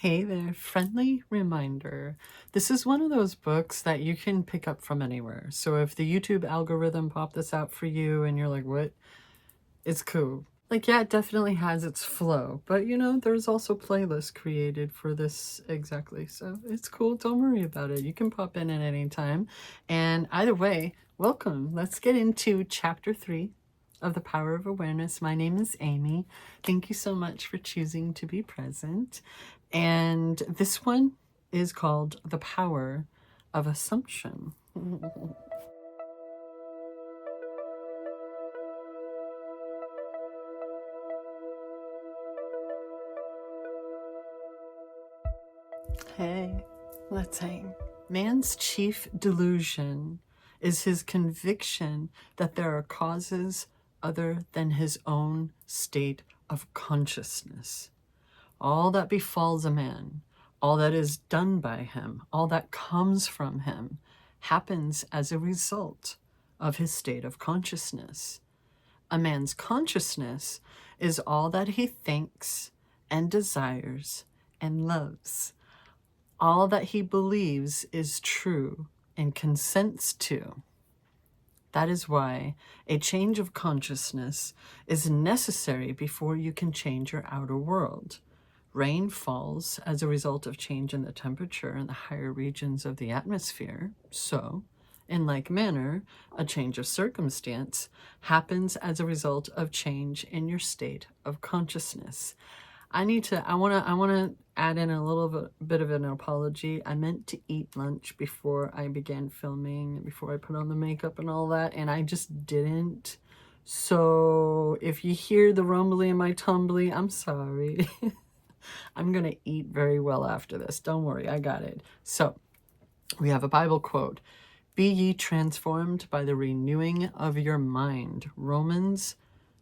Hey there, friendly reminder. This is one of those books that you can pick up from anywhere. So if the YouTube algorithm popped this out for you and you're like, what? It's cool. Like, yeah, it definitely has its flow, but there's also playlists created for this exactly. So it's cool. Don't worry about it. You can pop in at any time. And either way, welcome. Let's get into chapter 3 of The Power of Awareness. My name is Amy. Thank you so much for choosing to be present. And this one is called The Power of Assumption. Hey, let's hang. Man's chief delusion is his conviction that there are causes other than his own state of consciousness. All that befalls a man, all that is done by him, all that comes from him, happens as a result of his state of consciousness. A man's consciousness is all that he thinks and desires and loves. All that he believes is true and consents to. That is why a change of consciousness is necessary before you can change your outer world. Rain falls as a result of change in the temperature in the higher regions of the atmosphere. So, in like manner, a change of circumstance happens as a result of change in your state of consciousness. I want to add in a little bit of an apology. I meant to eat lunch before I began filming, before I put on the makeup and all that, and I just didn't. So if you hear the rumbly in my tumbly, I'm sorry. I'm going to eat very well after this. Don't worry, I got it. So we have a Bible quote. Be ye transformed by the renewing of your mind. Romans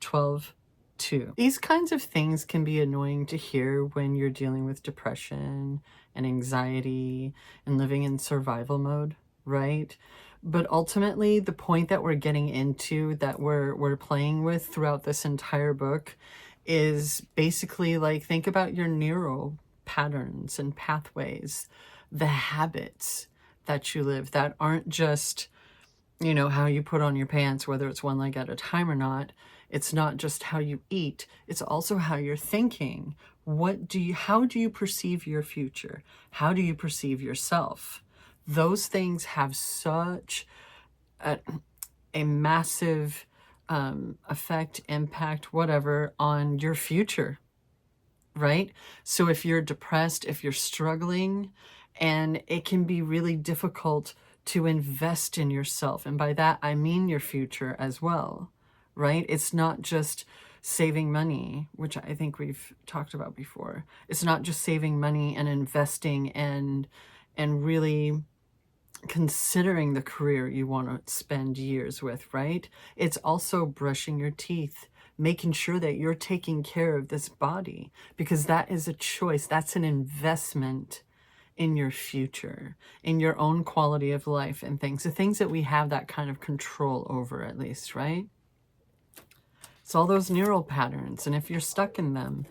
12:2. These kinds of things can be annoying to hear when you're dealing with depression and anxiety and living in survival mode, right? But ultimately, the point that we're getting into, that we're playing with throughout this entire book, is basically like, think about your neural patterns and pathways, the habits that you live that aren't just, how you put on your pants, whether it's one leg at a time or not. It's not just how you eat, it's also how you're thinking. How do you perceive your future? How do you perceive yourself? Those things have such a massive effect, impact, whatever, on your future, right? So if you're depressed, if you're struggling, and it can be really difficult to invest in yourself. And by that, I mean your future as well, right? It's not just saving money, which I think we've talked about before. It's not just saving money and investing and really considering the career you want to spend years with, right? It's also brushing your teeth, making sure that you're taking care of this body, because that is a choice. That's an investment in your future, in your own quality of life and things, the things that we have that kind of control over, at least, right? It's all those neural patterns. And if you're stuck in them,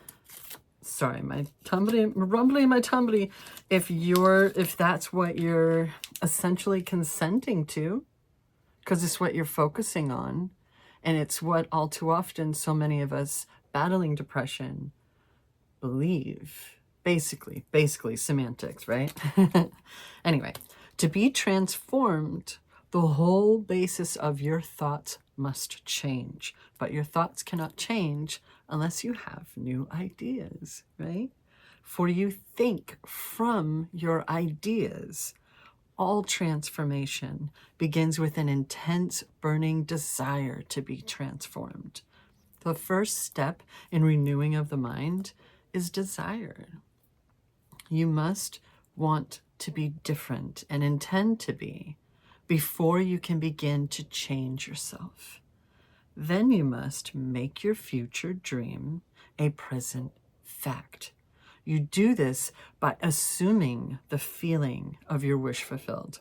sorry, my rumbly in my tumbly, if that's what you're essentially consenting to, because it's what you're focusing on, and it's what all too often so many of us battling depression believe. Basically semantics, right? Anyway, to be transformed, the whole basis of your thoughts must change. But your thoughts cannot change unless you have new ideas, right? For you think from your ideas. All transformation begins with an intense, burning desire to be transformed. The first step in renewing of the mind is desire. You must want to be different and intend to be before you can begin to change yourself. Then you must make your future dream a present fact. You do this by assuming the feeling of your wish fulfilled.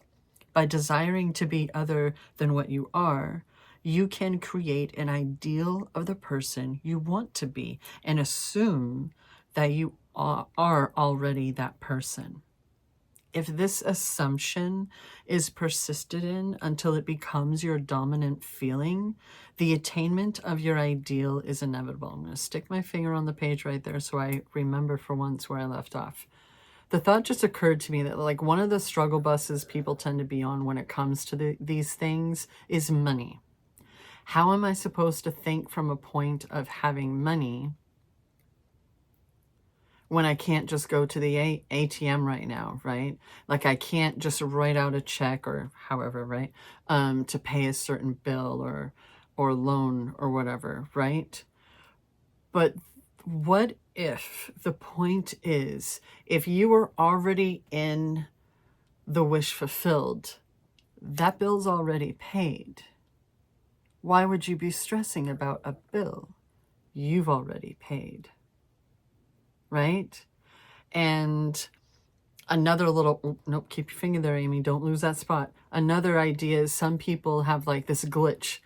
By desiring to be other than what you are, you can create an ideal of the person you want to be and assume that you are already that person. If this assumption is persisted in until it becomes your dominant feeling, the attainment of your ideal is inevitable. I'm going to stick my finger on the page right there so I remember for once where I left off. The thought just occurred to me that like one of the struggle buses people tend to be on when it comes to these things is money. How am I supposed to think from a point of having money when I can't just go to the ATM right now, right? Like I can't just write out a check or however, right? To pay a certain bill or loan or whatever, right? But what if the point is, if you were already in the wish fulfilled, that bill's already paid. Why would you be stressing about a bill you've already paid? Right? And another little, nope, keep your finger there, Amy, don't lose that spot. Another idea is some people have like this glitch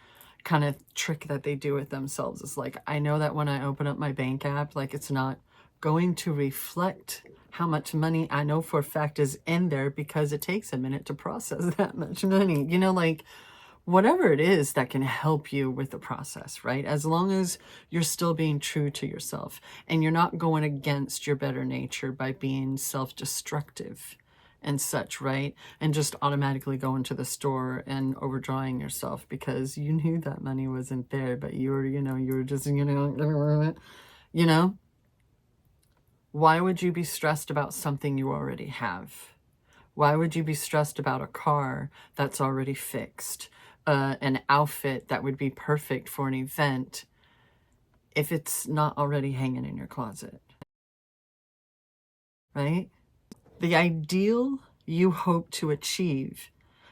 kind of trick that they do with themselves. It's like, I know that when I open up my bank app, like it's not going to reflect how much money I know for a fact is in there because it takes a minute to process that much money. You know, like whatever it is that can help you with the process, right? As long as you're still being true to yourself and you're not going against your better nature by being self-destructive and such, right? And just automatically going to the store and overdrawing yourself because you knew that money wasn't there, but you were just, why would you be stressed about something you already have? Why would you be stressed about a car that's already fixed? An outfit that would be perfect for an event if it's not already hanging in your closet, right? The ideal you hope to achieve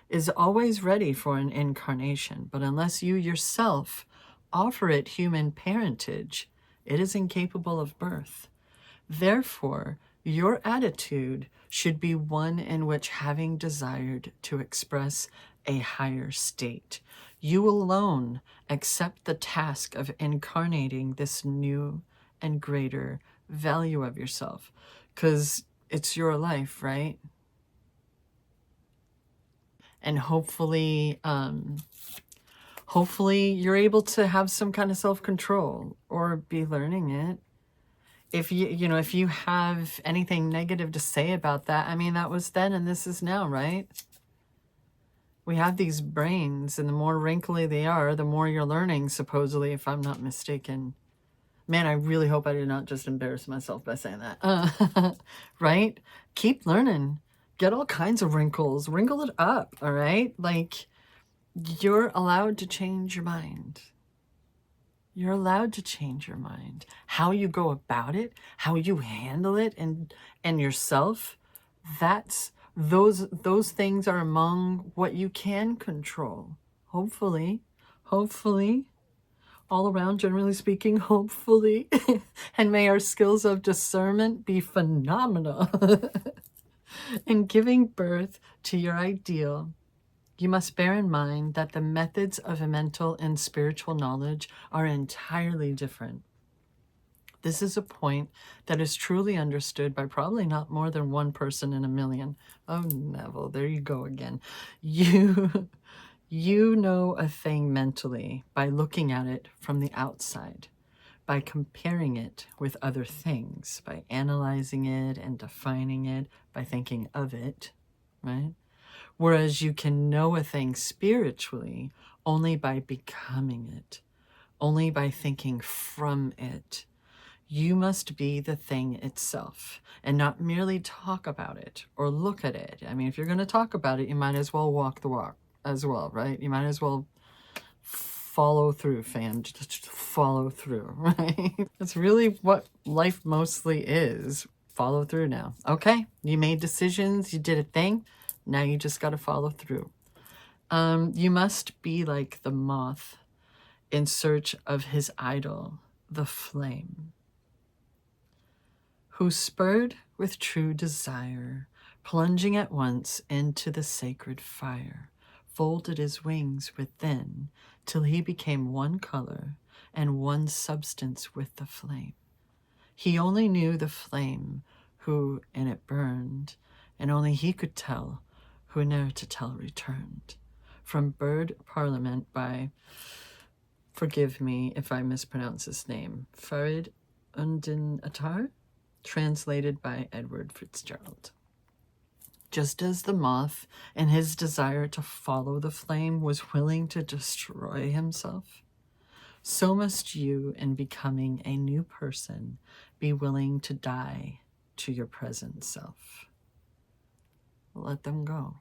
is always ready for an incarnation, but unless you yourself offer it human parentage, it is incapable of birth. Therefore, your attitude should be one in which, having desired to express a higher state, you alone accept the task of incarnating this new and greater value of yourself, because it's your life, right? And hopefully you're able to have some kind of self-control or be learning it. If if you have anything negative to say about that, I mean, that was then and this is now, right? We have these brains, and the more wrinkly they are, the more you're learning, supposedly, if I'm not mistaken. Man, I really hope I did not just embarrass myself by saying that. Right? Keep learning. Get all kinds of wrinkles. Wrinkle it up, all right? Like, you're allowed to change your mind. You're allowed to change your mind. How you go about it, how you handle it and yourself, those things are among what you can control. Hopefully, all around, generally speaking, hopefully. And may our skills of discernment be phenomenal. In giving birth to your ideal, you must bear in mind that the methods of mental and spiritual knowledge are entirely different. This is a point that is truly understood by probably not more than one person in a million. Oh, Neville, there you go again. You know a thing mentally by looking at it from the outside, by comparing it with other things, by analyzing it and defining it, by thinking of it, right? Whereas you can know a thing spiritually only by becoming it, only by thinking from it. You must be the thing itself and not merely talk about it or look at it. I mean, if you're going to talk about it, you might as well walk the walk as well, right? You might as well follow through, fam. Just follow through, right? That's really what life mostly is. Follow through now. Okay, you made decisions, you did a thing. Now you just got to follow through. You must be like the moth in search of his idol, the flame, who, spurred with true desire, plunging at once into the sacred fire, folded his wings within till he became one color and one substance with the flame. He only knew the flame who in it burned, and only he could tell who ne'er to tell returned. From Bird Parliament by, forgive me if I mispronounce his name, Farid Undin Attar, translated by Edward Fitzgerald. Just as the moth, in his desire to follow the flame, was willing to destroy himself, so must you, in becoming a new person, be willing to die to your present self. Let them go.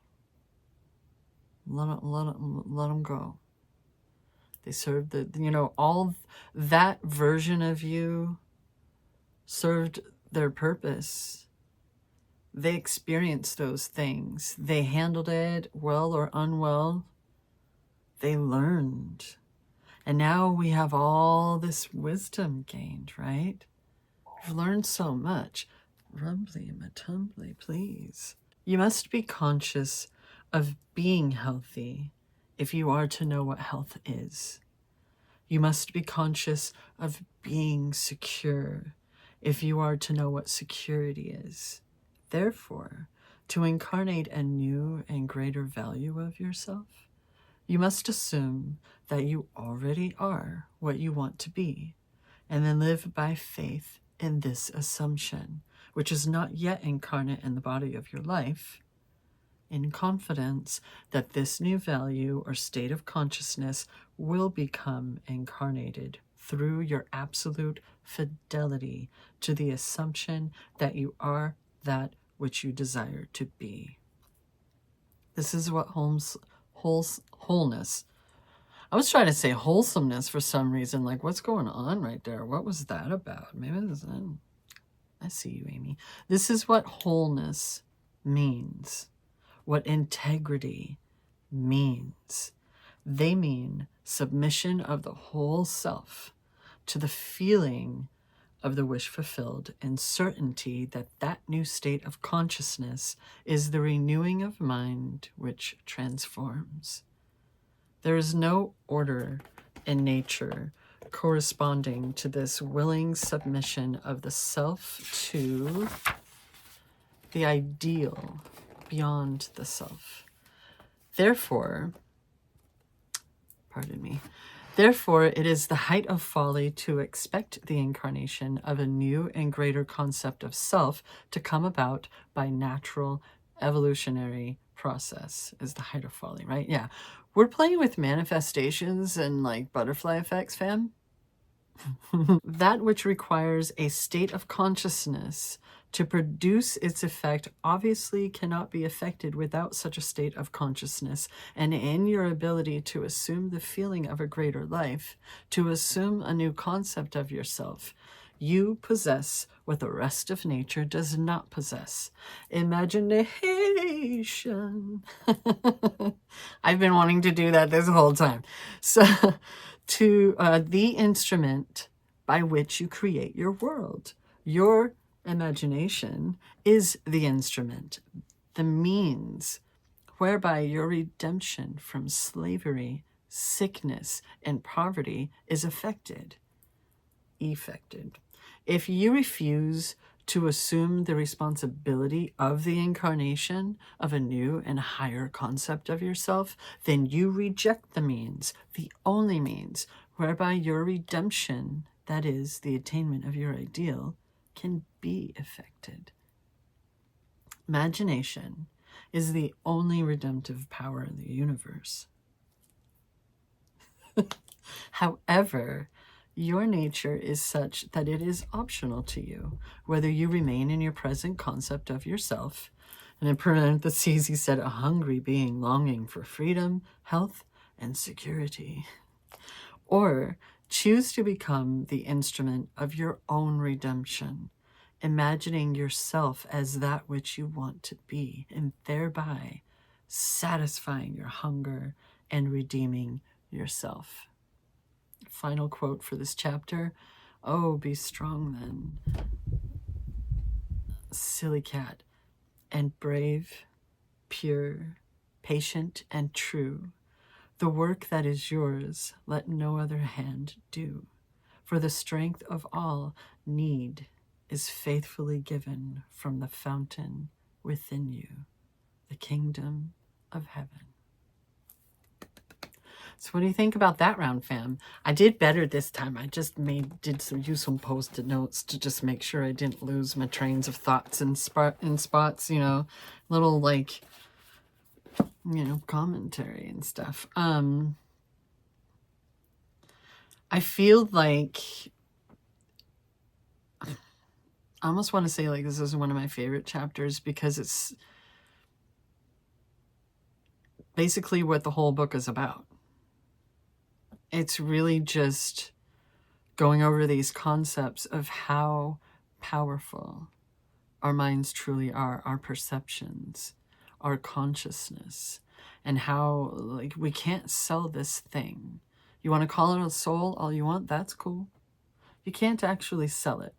Let them go. They served the, all that version of you served their purpose. They experienced those things. They handled it well or unwell. They learned. And now we have all this wisdom gained, right? We've learned so much. Rumbly, matumbly, please. You must be conscious of being healthy if you are to know what health is. You must be conscious of being secure if you are to know what security is. Therefore, to incarnate a new and greater value of yourself, you must assume that you already are what you want to be, and then live by faith in this assumption, which is not yet incarnate in the body of your life, in confidence that this new value or state of consciousness will become incarnated through your absolute fidelity to the assumption that you are that which you desire to be. This is what wholeness. I was trying to say wholesomeness for some reason. Like, what's going on right there? What was that about? Maybe this, I see you, Amy. This is what wholeness means. What integrity means. They mean submission of the whole self to the feeling of the wish fulfilled, and certainty that that new state of consciousness is the renewing of mind which transforms. There is no order in nature corresponding to this willing submission of the self to the ideal beyond the self. Therefore, it is the height of folly to expect the incarnation of a new and greater concept of self to come about by natural evolutionary process. Is the height of folly, right? Yeah. We're playing with manifestations and like butterfly effects, fam. That which requires a state of consciousness to produce its effect obviously cannot be affected without such a state of consciousness. And in your ability to assume the feeling of a greater life, to assume a new concept of yourself, you possess what the rest of nature does not possess: imagination. I've been wanting to do that this whole time. So, to the instrument by which you create your world. Your imagination is the instrument, the means whereby your redemption from slavery, sickness, and poverty is effected. If you refuse to assume the responsibility of the incarnation of a new and higher concept of yourself, then you reject the means, the only means whereby your redemption, that is, the attainment of your ideal, can be effected. Imagination is the only redemptive power in the universe. However, your nature is such that it is optional to you whether you remain in your present concept of yourself, and in parentheses he said, a hungry being longing for freedom, health, and security, or choose to become the instrument of your own redemption, imagining yourself as that which you want to be, and thereby satisfying your hunger and redeeming yourself. Final quote for this chapter. Oh, be strong then, silly cat, and brave, pure, patient, and true. The work that is yours, let no other hand do. For the strength of all need is faithfully given from the fountain within you, the kingdom of heaven. So what do you think about that round, fam? I did better this time. I just use some post-it notes to just make sure I didn't lose my trains of thoughts in spots, you know, little like, you know, commentary and stuff. I feel like, I almost want to say like this is one of my favorite chapters because it's basically what the whole book is about. It's really just going over these concepts of how powerful our minds truly are, our perceptions, our consciousness, and how like we can't sell this thing. You want to call it a soul all you want, that's cool. You can't actually sell it.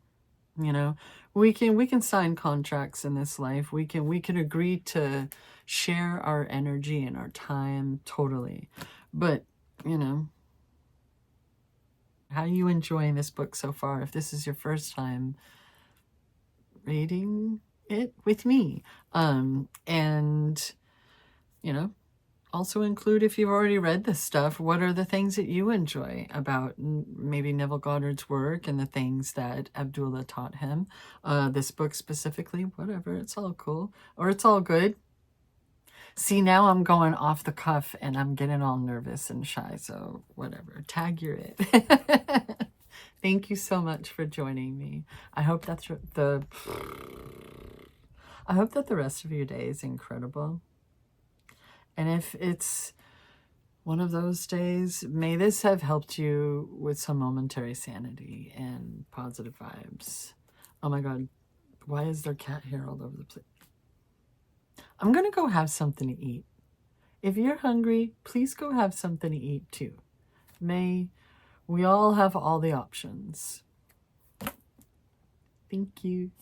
You know, we can sign contracts in this life. We can agree to share our energy and our time totally. But, you know, how are you enjoying this book so far? If this is your first time reading it with me, and, you know, also include, if you've already read this stuff, what are the things that you enjoy about maybe Neville Goddard's work and the things that Abdullah taught him, this book specifically, whatever, it's all cool, or it's all good. See, now I'm going off the cuff and I'm getting all nervous and shy, so whatever, tag you're it. Thank you so much for joining me. I hope that the rest of your day is incredible. And if it's one of those days, may this have helped you with some momentary sanity and positive vibes. Oh my God, why is there cat hair all over the place? I'm going to go have something to eat. If you're hungry, please go have something to eat too. May we all have all the options. Thank you.